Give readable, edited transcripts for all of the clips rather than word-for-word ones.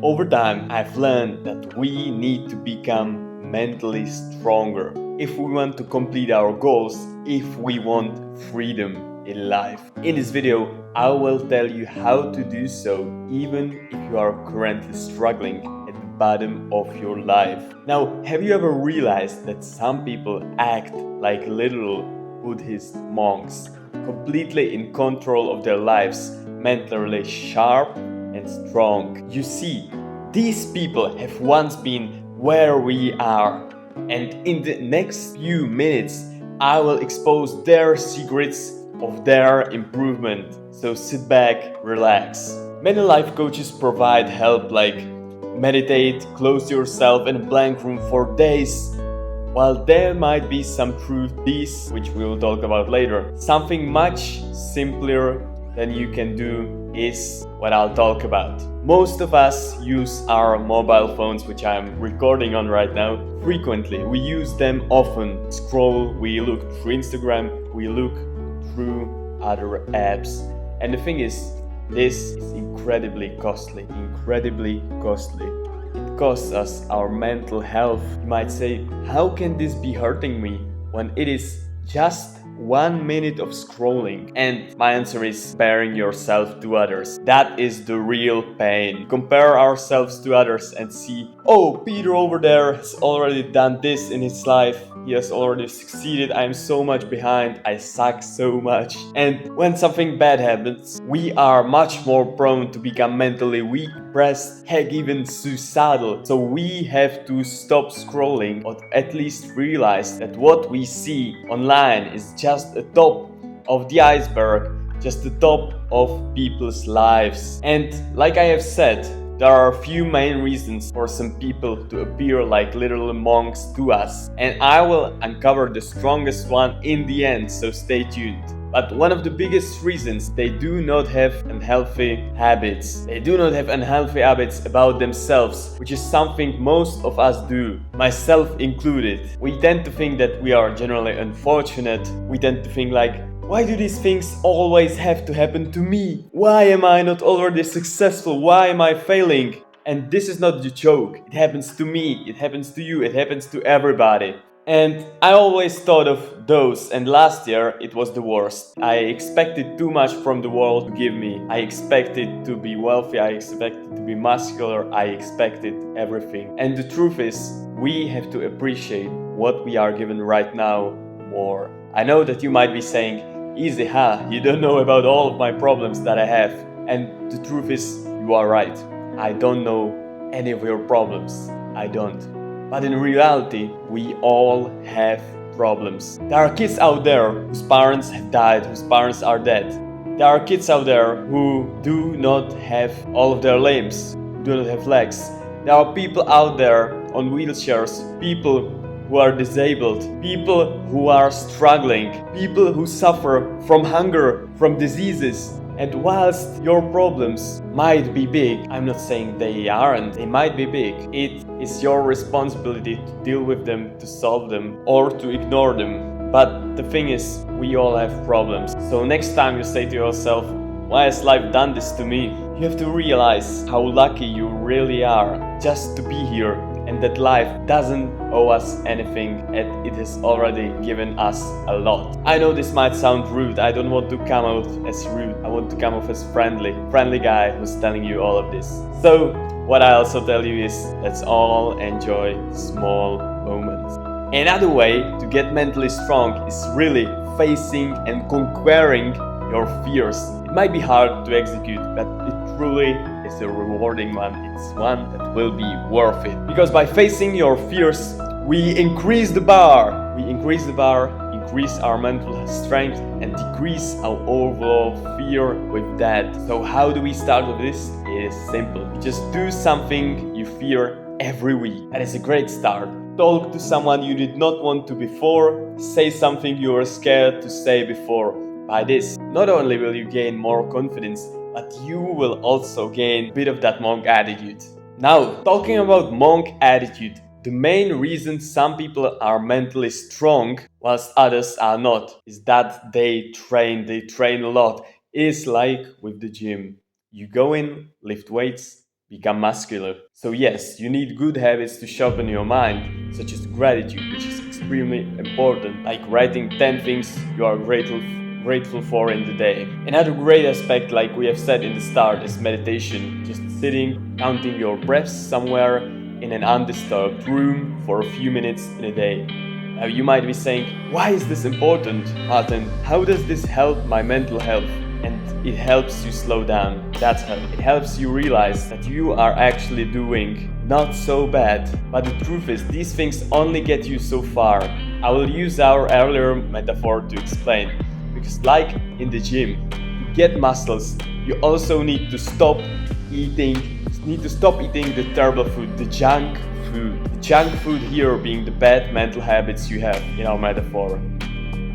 Over time, I've learned that we need to become mentally stronger if we want to complete our goals, if we want freedom in life. In this video, I will tell you how to do so, even if you are currently struggling at the bottom of your life. Now, have you ever realized that some people act like literal Buddhist monks, completely in control of their lives, mentally sharp and strong? You see, these people have once been where we are, and in the next few minutes, I will expose their secrets of their improvement. So sit back, relax. Many life coaches provide help like meditate, close yourself in a blank room for days. While there might be some truth to this, which we will talk about later, something much simpler than you can do is what I'll talk about. Most of us use our mobile phones, which I'm recording on right now, frequently. We use them often. Scroll, we look through Instagram, we look through other apps. And the thing is, this is incredibly costly. It costs us our mental health. You might say, how can this be hurting me when it is just 1 minute of scrolling? And my answer is comparing yourself to others. That is the real pain. Compare ourselves to others and see, oh, Peter over there has already done this in his life. He has already succeeded. I'm so much behind. I suck so much. And when something bad happens, we are much more prone to become mentally weak, depressed, heck, even suicidal. So we have to stop scrolling, or at least realize that what we see online is just the top of the iceberg, just the top of people's lives. And like I have said, there are a few main reasons for some people to appear like literal monks to us, and I will uncover the strongest one in the end, so stay tuned. But one of the biggest reasons, they do not have unhealthy habits. They do not have unhealthy habits about themselves, which is something most of us do, myself included. We tend to think that we are generally unfortunate. We tend to think like, why do these things always have to happen to me? Why am I not already successful? Why am I failing? And this is not the joke. It happens to me, it happens to you, it happens to everybody. And I always thought of those, and last year it was the worst. I expected too much from the world to give me. I expected to be wealthy, I expected to be muscular, I expected everything. And the truth is, we have to appreciate what we are given right now more. I know that you might be saying, easy, huh? You don't know about all of my problems that I have. And the truth is, you are right. I don't know any of your problems. I don't. But in reality, we all have problems. There are kids out there whose parents have died, whose parents are dead. There are kids out there who do not have all of their limbs, who do not have legs. There are people out there on wheelchairs, people who are disabled, people who are struggling, people who suffer from hunger, from diseases. And whilst your problems might be big, I'm not saying they aren't, they might be big, it is your responsibility to deal with them, to solve them, or to ignore them. But the thing is, we all have problems. So next time you say to yourself, why has life done this to me? You have to realize how lucky you really are just to be here, and that life doesn't owe us anything and it has already given us a lot. I know this might sound rude. I don't want to come out as rude. I want to come off as friendly guy who's telling you all of this. So what I also tell you is, let's all enjoy small moments. Another way to get mentally strong is really facing and conquering your fears. It might be hard to execute, but it truly is a rewarding one. It's one that will be worth it. Because by facing your fears, we increase the bar. Increase our mental strength, and decrease our overall fear with that. So how do we start with this? It is simple. You just do something you fear every week. That is a great start. Talk to someone you did not want to before. Say something you were scared to say before. By this, not only will you gain more confidence, but you will also gain a bit of that monk attitude. Now, talking about monk attitude, the main reason some people are mentally strong whilst others are not is that they train a lot. It is like with the gym. You go in, lift weights, become muscular. So yes, you need good habits to sharpen your mind, such as gratitude, which is extremely important, like writing 10 things you are grateful for in the day. Another great aspect, like we have said in the start, is meditation. Just sitting, counting your breaths somewhere in an undisturbed room for a few minutes in a day. Now you might be saying, why is this important, Martin? How does this help my mental health? And it helps you slow down. That's how. It helps you realize that you are actually doing not so bad. But the truth is, these things only get you so far. I will use our earlier metaphor to explain. Because like in the gym, to get muscles, you also need to stop eating the terrible food, the junk food. The junk food here being the bad mental habits you have in our metaphor.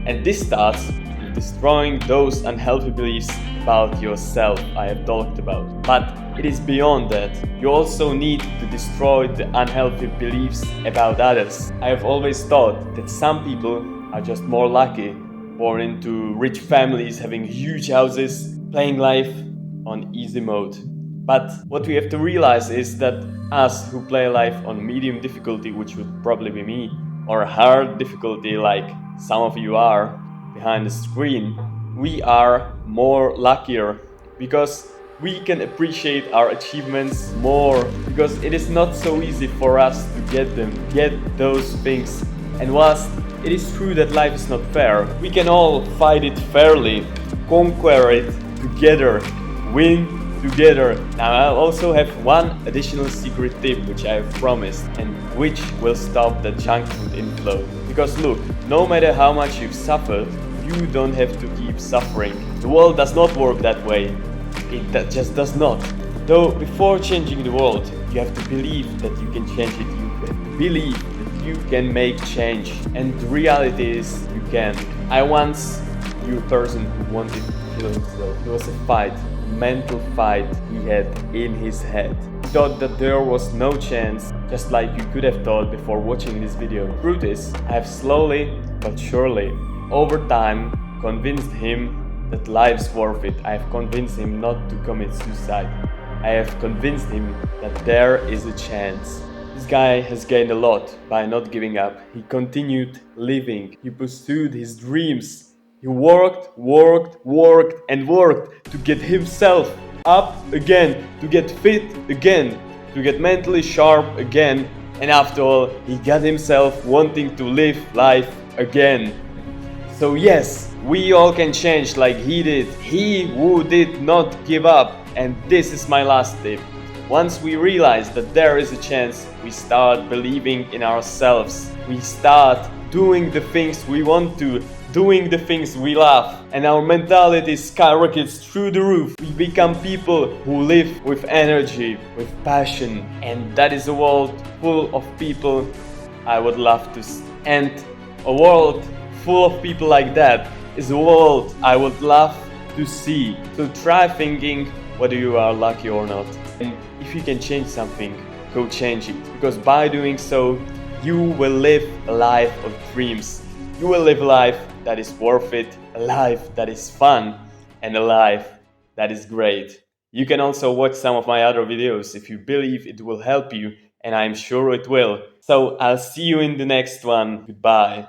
And this starts with destroying those unhealthy beliefs about yourself I have talked about. But it is beyond that. You also need to destroy the unhealthy beliefs about others. I have always thought that some people are just more lucky, born into rich families, having huge houses, playing life on easy mode. But what we have to realize is that us who play life on medium difficulty, which would probably be me, or hard difficulty like some of you are behind the screen, we are more luckier because we can appreciate our achievements more, because it is not so easy for us to get those things. And whilst it is true that life is not fair, we can all fight it fairly, conquer it together, win together. Now I also have one additional secret tip which I have promised and which will stop the junk food inflow. Because look, no matter how much you've suffered, you don't have to keep suffering. The world does not work that way. It just does not. Though before changing the world, you have to believe that you can change it. You have to believe that you can make change. And the reality is you can. I once knew a person who wanted to kill himself. It was a fight. Mental fight he had in his head. He thought that there was no chance, just like you could have thought before watching this video. The truth is, I have slowly but surely, over time, convinced him that life's worth it. I have convinced him not to commit suicide. I have convinced him that there is a chance. This guy has gained a lot by not giving up. He continued living. He pursued his dreams. He worked to get himself up again, to get fit again, to get mentally sharp again, and after all, he got himself wanting to live life again. So yes, we all can change like he did. He who did not give up. And this is my last tip. Once we realize that there is a chance, we start believing in ourselves. We start doing the things we want to, doing the things we love, and our mentality skyrockets through the roof. We become people who live with energy, with passion, and that is a world full of people I would love to see. And a world full of people like that is a world I would love to see. So try thinking whether you are lucky or not. And if you can change something, go change it. Because by doing so, you will live a life of dreams. You will live a life that is worth it, a life that is fun, and a life that is great. You can also watch some of my other videos if you believe it will help you, and I'm sure it will. So I'll see you in the next one. Goodbye.